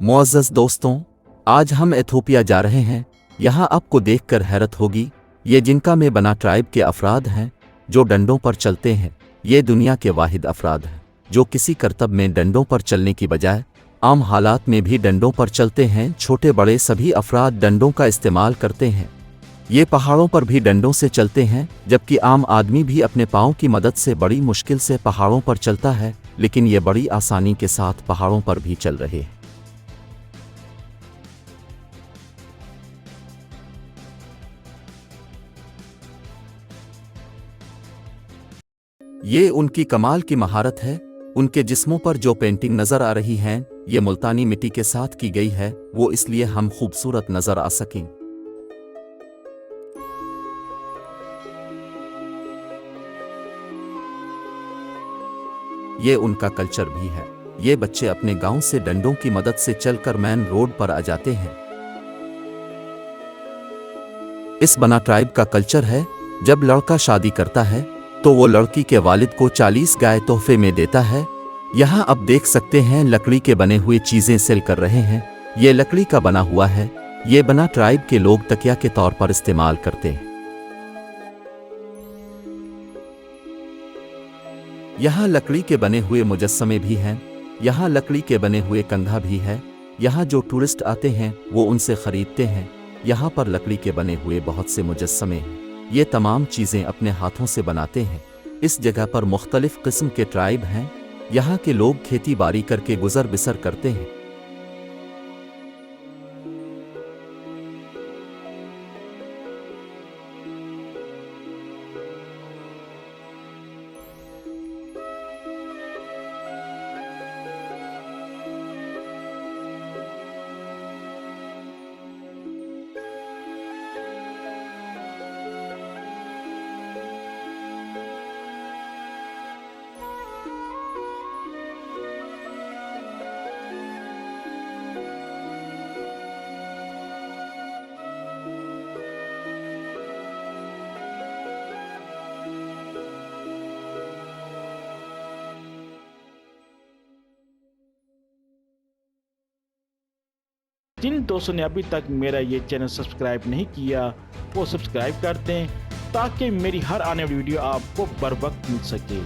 मुअज़्ज़ज़ दोस्तों, आज हम एथोपिया जा रहे हैं। यहाँ आपको देखकर हैरत होगी, ये जिनका में बना ट्राइब के अफराद हैं जो डंडों पर चलते हैं। ये दुनिया के वाहिद अफराद हैं जो किसी करतब में डंडों पर चलने की बजाय आम हालात में भी डंडों पर चलते हैं। छोटे बड़े सभी अफराद डंडों का इस्तेमाल करते हैं। ये पहाड़ों पर भी डंडों से चलते हैं, जबकि आम आदमी भी अपने पाँव की मदद से बड़ी मुश्किल से पहाड़ों पर चलता है, लेकिन ये बड़ी आसानी के साथ पहाड़ों पर भी चल रहे हैं। ये उनकी कमाल की महारत है। उनके जिस्मों पर जो पेंटिंग नजर आ रही हैं, ये मुल्तानी मिट्टी के साथ की गई है, वो इसलिए हम खूबसूरत नजर आ सकें। ये उनका कल्चर भी है। ये बच्चे अपने गांव से डंडों की मदद से चलकर मेन रोड पर आ जाते हैं। इस बना ट्राइब का कल्चर है, जब लड़का शादी करता है तो वो लड़की के वालिद को 40 गाय तोहफे में देता है। यहाँ अब देख सकते हैं लकड़ी के बने हुए चीजें सेल कर रहे हैं। ये लकड़ी का बना हुआ है। ये बना ट्राइब के लोग तकिया के तौर पर इस्तेमाल करते हैं। यहाँ लकड़ी के बने हुए मुजस्समे भी हैं। यहाँ लकड़ी के बने हुए कंघा भी है। यहाँ जो टूरिस्ट आते हैं वो उनसे खरीदते हैं। यहाँ पर लकड़ी के बने हुए बहुत से मुजस्समे हैं। ये तमाम चीज़ें अपने हाथों से बनाते हैं। इस जगह पर मुख्तलिफ किस्म के ट्राइब हैं। यहाँ के लोग खेती बाड़ी करके गुजर बसर करते हैं। जिन दोस्तों ने अभी तक मेरा ये चैनल सब्सक्राइब नहीं किया वो सब्सक्राइब कर दें ताकि मेरी हर आने वाली वीडियो आपको बर वक्त मिल सके।